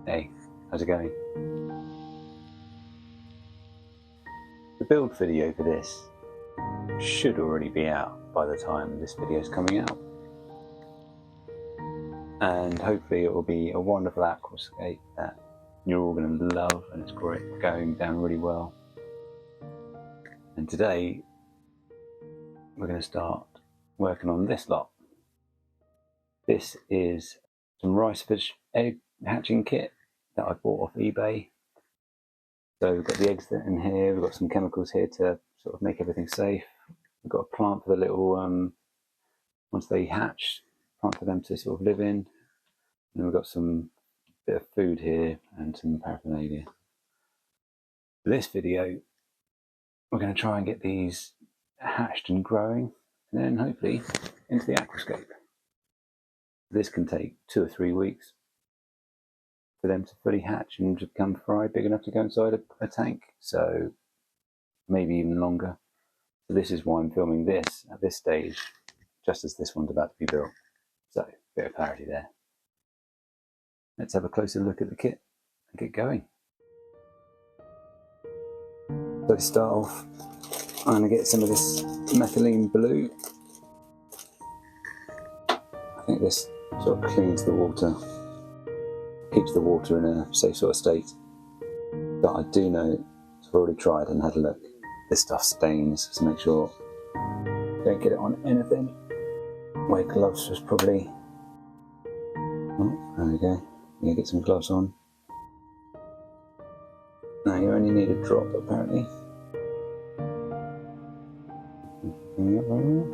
Hey, how's it going? The build video for this should already be out by the time this video is coming out. And hopefully it will be a wonderful aquascape that you're all going to love, and it's great, going down really well. And today we're going to start working on this lot. This is some rice fish egg hatching kit that I bought off eBay. So we've got the eggs in here, we've got some chemicals here to sort of make everything safe. We've got a plant for the little, once they hatch, plant for them to sort of live in. And we've got some bit of food here and some paraphernalia. For this video, we're going to try and get these hatched and growing, and then hopefully into the aquascape. This can take 2 or 3 weeks for them to fully hatch and to become fry big enough to go inside a tank, so maybe even longer. So this is why I'm filming this at this stage, just as this one's about to be built. So a bit of clarity there. Let's have a closer look at the kit and get going. So to start off, I'm going to get some of this methylene blue. I think this sort of cleans the water, keeps the water in a safe sort of state. But I do know, I've already tried and had a look, this stuff stains, so make sure you don't get it on anything. Wear gloves was probably, oh, there we go. Yeah, get some gloves on. Now you only need a drop apparently. Coming up right now.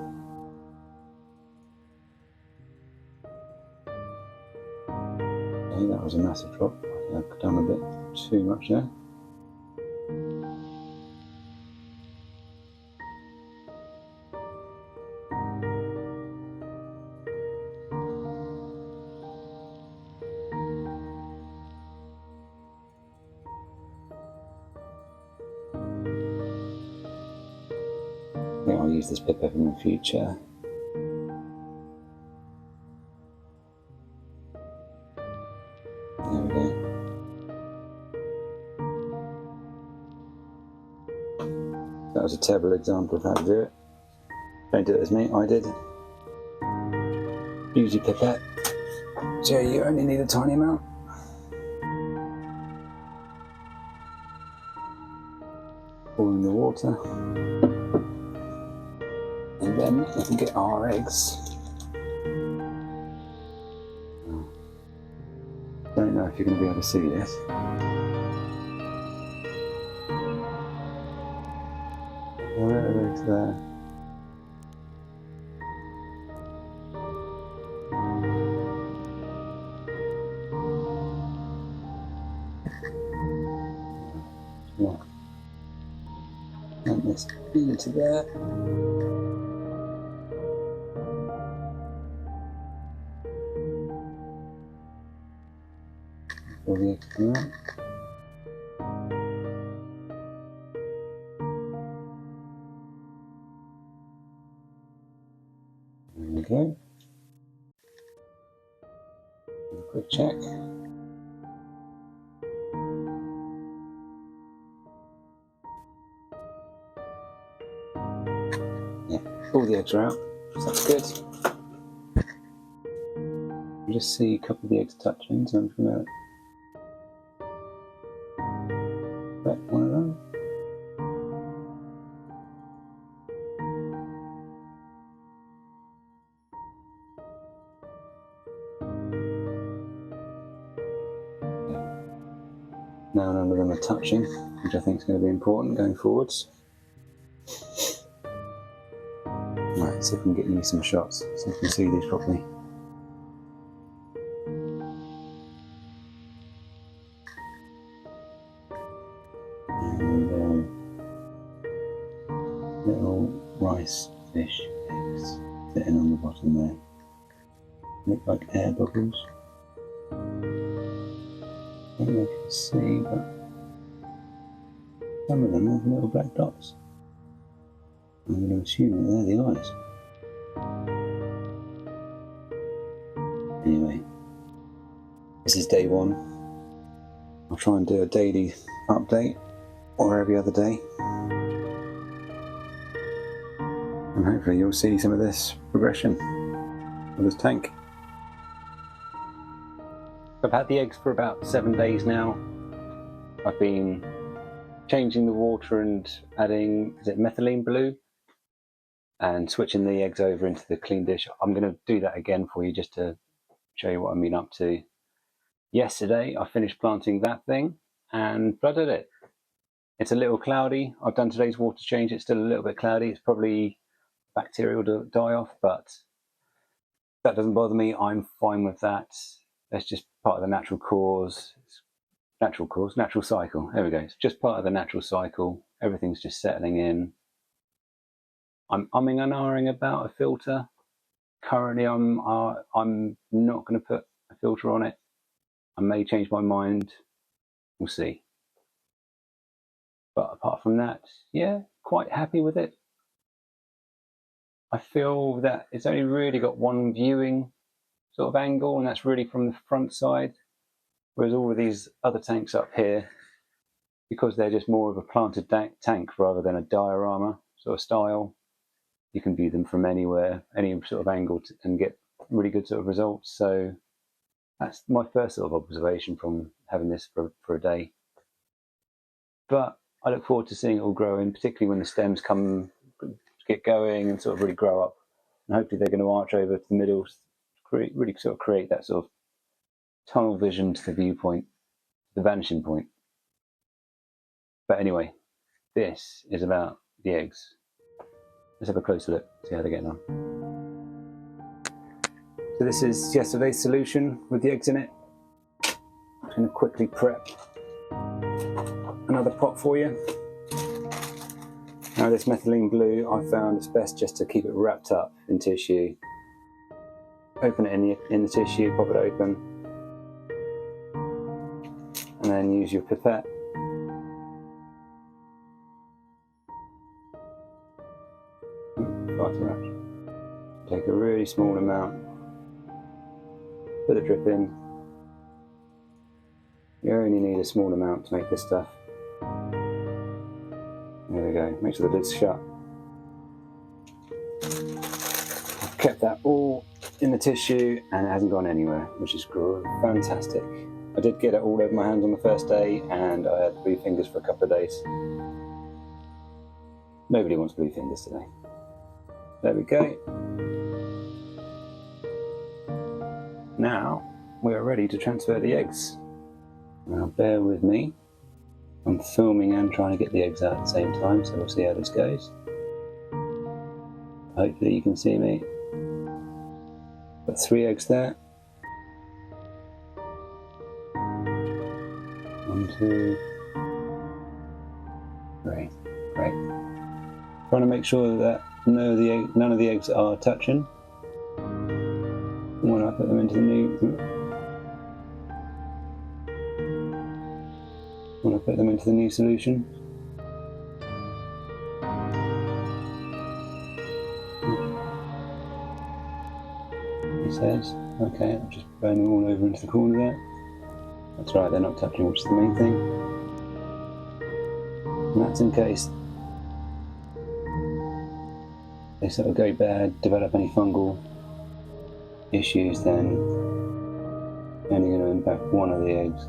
Okay, that was a massive drop. I think I've done a bit too much there. I think I'll use this pipette in the future. There we go. That was a terrible example of how to do it. Don't do it as me, I did. Use your pipette. So you only need a tiny amount. Pour in the water. And then we can get our eggs. Don't know if you're going to be able to see this. Where are the eggs there? Yeah. And this into there. All the eggs come out. There we go. A quick check. Yeah, all the eggs are out, so that's good. You just see a couple of the eggs touching, so I'm just going to wet one of them. Now none of them are touching, which I think is going to be important going forwards. Right, see if we can get you some shots so you can see these properly. And little rice fish eggs sitting on the bottom there. Look like air bubbles. I don't know if you can see, but some of them have little black dots. I'm going to assume that they're the eyes. Anyway, this is day one. I'll try and do a daily update or every other day. And hopefully you'll see some of this progression of this tank. I've had the eggs for about 7 days now. I've been changing the water and adding, is it methylene blue? And switching the eggs over into the clean dish. I'm going to do that again for you just to show you what I've been up to. Yesterday I finished planting that thing and flooded it. It's a little cloudy. I've done today's water change. It's still a little bit cloudy. It's probably bacterial to die off, but that doesn't bother me. I'm fine with that. That's just part of the natural course. Natural cycle. There we go. It's just part of the natural cycle. Everything's just settling in. I'm umming and ahhing about a filter. Currently, I'm not going to put a filter on it. I may change my mind. We'll see. But apart from that, yeah, quite happy with it. I feel that it's only really got one viewing sort of angle, and that's really from the front side. Whereas all of these other tanks up here, because they're just more of a planted tank rather than a diorama sort of style, you can view them from anywhere, any sort of angle, and get really good sort of results. So that's my first sort of observation from having this for a day. But I look forward to seeing it all growing, particularly when the stems get going and sort of really grow up. And hopefully they're going to arch over to the middle, really sort of create that sort of tunnel vision to the viewpoint, the vanishing point. But anyway, this is about the eggs. Let's have a closer look, see how they're getting on. So this is yesterday's solution with the eggs in it. I'm going to quickly prep another pot for you. Now this methylene blue, I found it's best just to keep it wrapped up in tissue. Open it in the tissue, pop it open, and then use your pipette. Far too much. Take a really small amount, put the drip in. You only need a small amount to make this stuff. There we go, make sure the lid's shut. I've kept that all in the tissue and it hasn't gone anywhere, which is fantastic. I did get it all over my hands on the first day and I had blue fingers for a couple of days. Nobody wants blue fingers today. There we go. Now we are ready to transfer the eggs. Now bear with me. I'm filming and trying to get the eggs out at the same time, so we'll see how this goes. Hopefully you can see me. Got 3 eggs there. 1, 2, 3. Great. Trying to make sure that none of the eggs are touching when I put them into the new solution. He says, okay, I'm just burning them all over into the corner there. That's right, they're not touching, which is the main thing. And that's in case they sort of go bad, develop any fungal issues, then only going to impact one of the eggs.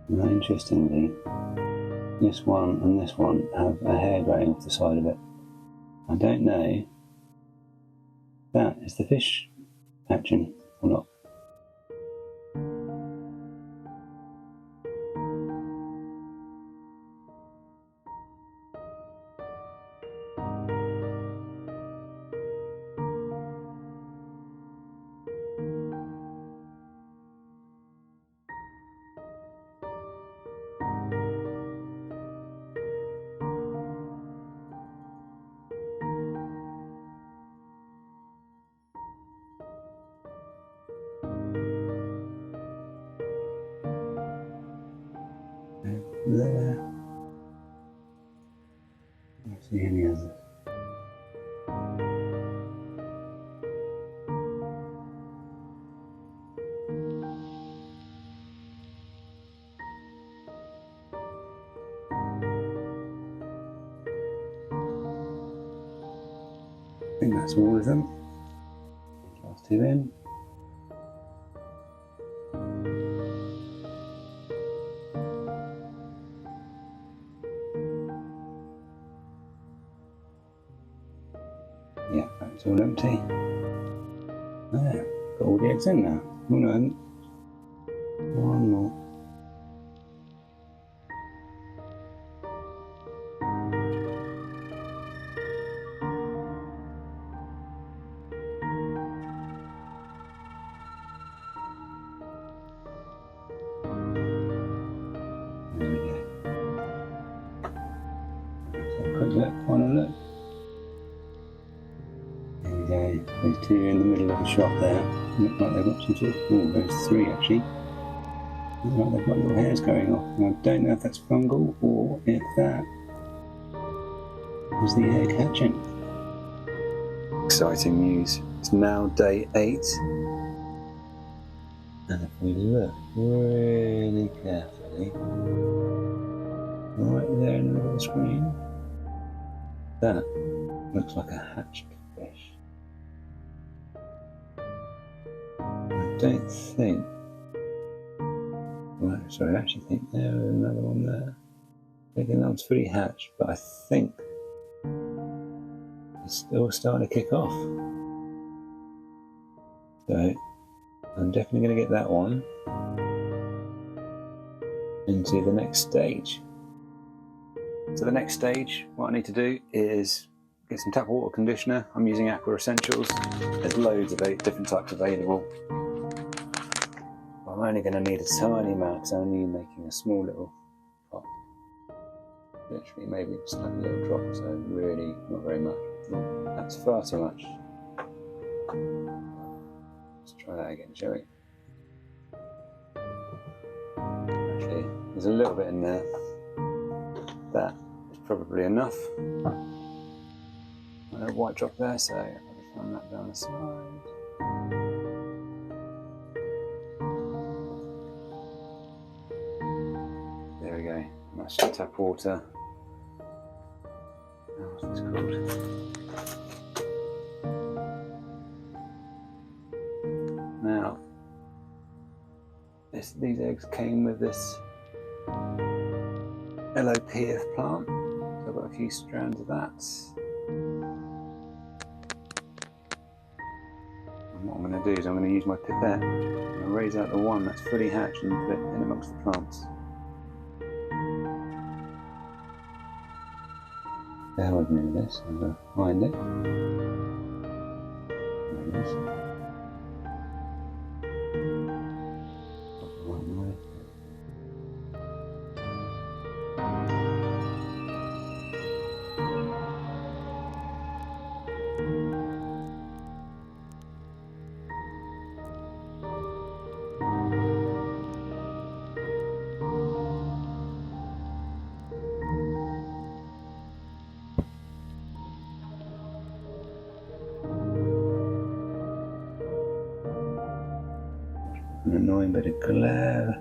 Now, interestingly, this one and this one have a hair growing off the side of it. I don't know if that is the fish hatching or not. There. Don't see any others. think that's all of them. Last two in. Yeah, that's all empty. There, got all the eggs in now. Oh no, I haven't. One more. There we go. Let's have a quick look, final look. There we go. Those two are in the middle of the shot there. Look like they've got some sort of, oh, there's three actually. Look like they've got little hairs going off. And I don't know if that's fungal or if that is the egg hatching. Exciting news. It's now day 8. And if we look really carefully, right there in the middle of the screen, that looks like a hatched fish. I don't think, well, sorry, I actually think there's another one there. I think that one's fully hatched, but I think it's still starting to kick off. So I'm definitely going to get that one into the next stage. So the next stage, what I need to do is get some tap water conditioner. I'm using Aqua Essentials. There's loads of different types available. I'm only going to need a tiny amount because I'm only making a small little pot. Literally maybe just like a little drop, so really not very much. That's far too much. Let's try that again, shall we? Actually, there's a little bit in there. That is probably enough. A white drop there, so I'll just run that down the side. There we go. That's just tap water. Oh, what's this called? Now, these eggs came with this LOPF plant. So I've got a few strands of that. And what I'm going to do is I'm going to use my pipette. I'm going to raise out the one that's fully hatched and put it in amongst the plants. Bear with me with this, I'm going to find it. There it is. An annoying bit of glare.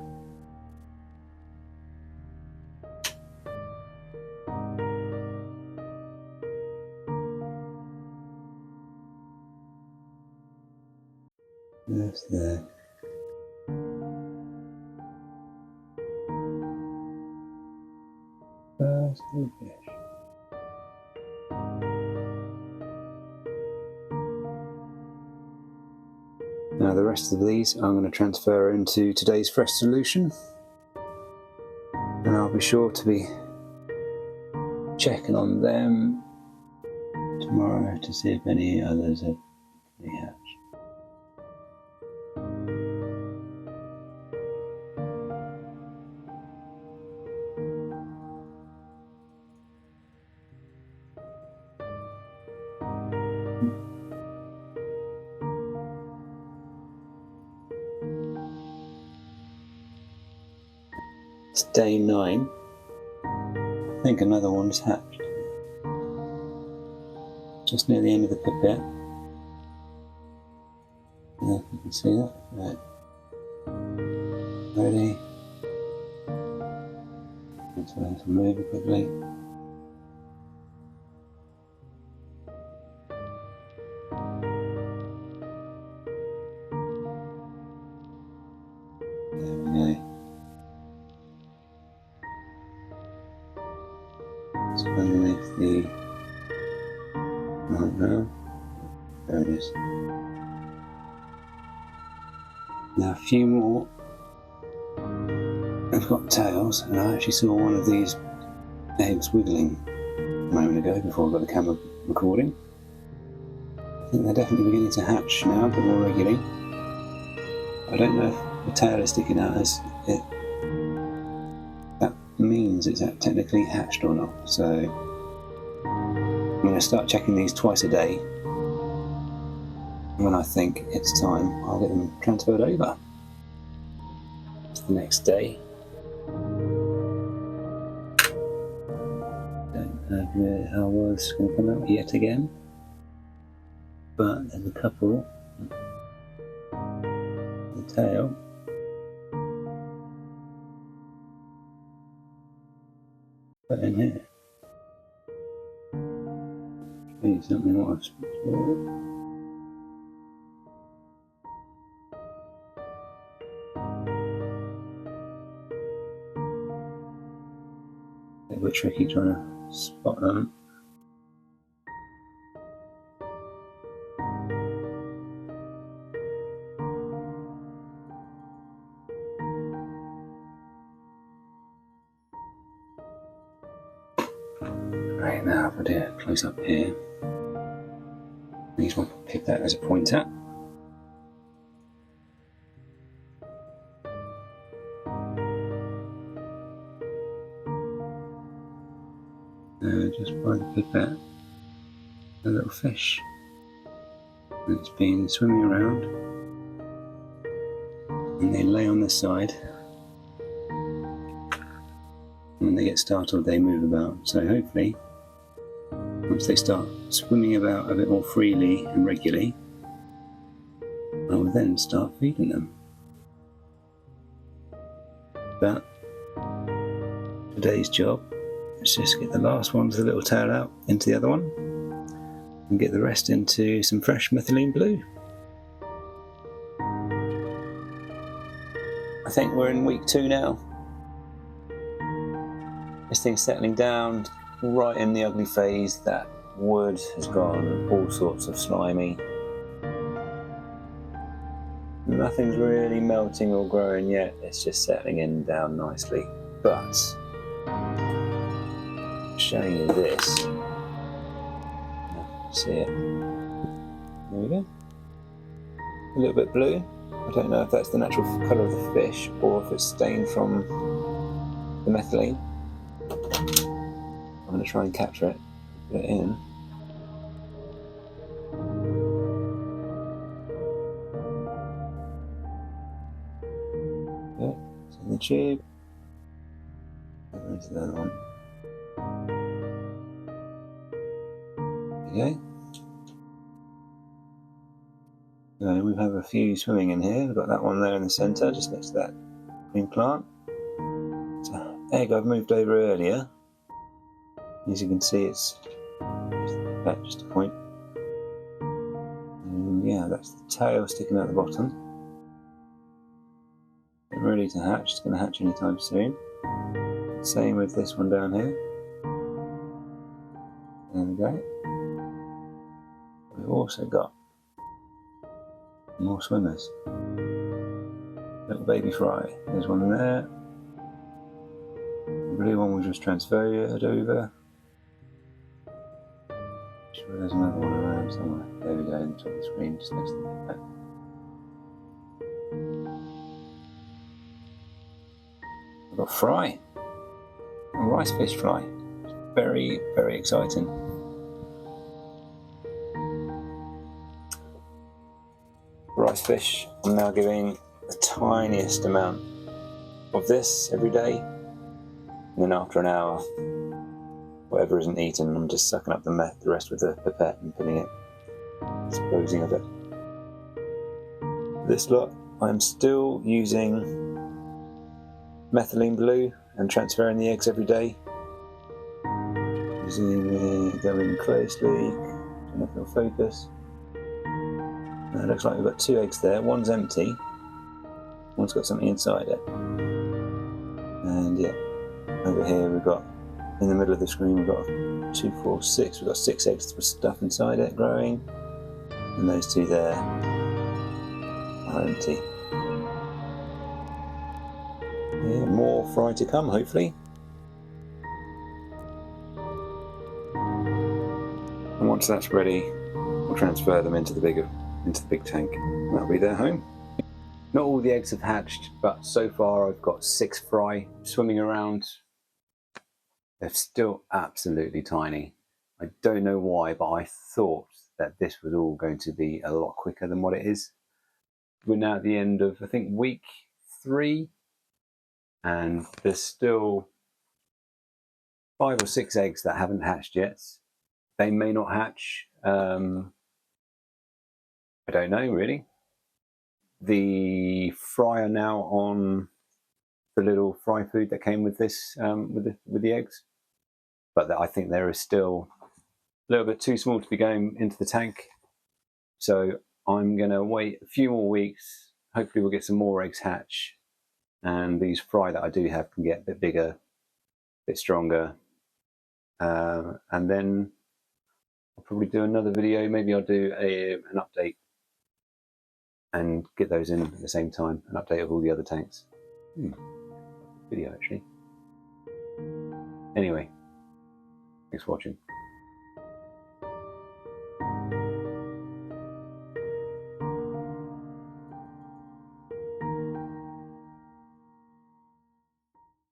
That's there. First little fish. Now the rest of these I'm going to transfer into today's fresh solution, and I'll be sure to be checking on them tomorrow to see if any others have hatched. It's day 9. I think another one's hatched. Just near the end of the pipette. Yeah, you can see that. Right. Ready. Let's move it quickly. Now a few more. I've got tails, and I actually saw one of these eggs wiggling a moment ago before I got the camera recording. I think they're definitely beginning to hatch now, a bit more regularly. I don't know if the tail is sticking out as it. That means it's technically hatched or not. So I'm going to start checking these twice a day. When I think it's time, I'll get them transferred over. It's the next day. Don't know how well this is going to come out yet again. But there's a couple. The tail. Put in here. Maybe something what I've spoiled. A bit tricky trying to spot them. Right, now if I do a close up here, I just want to pick that as a pointer. Just by the pipette, a little fish that's been swimming around, and they lay on this side. When they get startled, they move about. So hopefully, once they start swimming about a bit more freely and regularly, I will then start feeding them. But today's job, let's just get the last one with the little tail out into the other one and get the rest into some fresh methylene blue. I think we're in week 2 now. This thing's settling down right in the ugly phase. That wood has gone all sorts of slimy. Nothing's really melting or growing yet, it's just settling in down nicely. But showing you this. See it? There we go. A little bit blue. I don't know if that's the natural colour of the fish or if it's stained from the methylene. I'm going to try and capture it, put it in. Yeah, it's in the tube. Where's the other one? Okay. So we have a few swimming in here. We've got that one there in the centre, just next to that green plant. It's an egg I've moved over earlier. As you can see, it's just a point. And yeah, that's the tail sticking out the bottom. Getting ready to hatch. It's going to hatch anytime soon. Same with this one down here. There we go. We've also got more swimmers. Little baby fry. There's one there. The blue one was just transferred over. Sure, there's another one around somewhere. There we go, in the top of the screen, just next to the pipette. I've got fry. A rice fish fry. It's very, very exciting. Rice fish, I'm now giving the tiniest amount of this every day, and then after an hour, whatever isn't eaten, I'm just sucking up the rest with the pipette and putting it, disposing of it. This lot, I'm still using methylene blue and transferring the eggs every day. Zoom in, go in closely, don't know if it'll focus. It looks like we've got 2 eggs there. One's empty, one's got something inside it. And yeah, over here we've got, in the middle of the screen, we've got 2, 4, 6. We've got 6 eggs with stuff inside it growing, and those 2 there are empty. Yeah, more fry to come, hopefully. And once that's ready, we'll transfer them into the big tank. That'll be their home. Not all the eggs have hatched, but so far I've got 6 fry swimming around. They're still absolutely tiny. I don't know why, but I thought that this was all going to be a lot quicker than what it is. We're now at the end of, I think, week 3, and there's still 5 or 6 eggs that haven't hatched yet. They may not hatch. I don't know, really. The fry are now on the little fry food that came with this, with the eggs, but I think there is still a little bit too small to be going into the tank. So I'm going to wait a few more weeks. Hopefully we'll get some more eggs hatch, and these fry that I do have can get a bit bigger, a bit stronger, and then I'll probably do another video. Maybe I'll do an update and get those in at the same time, an update of all the other tanks. Video actually. Anyway, thanks for watching.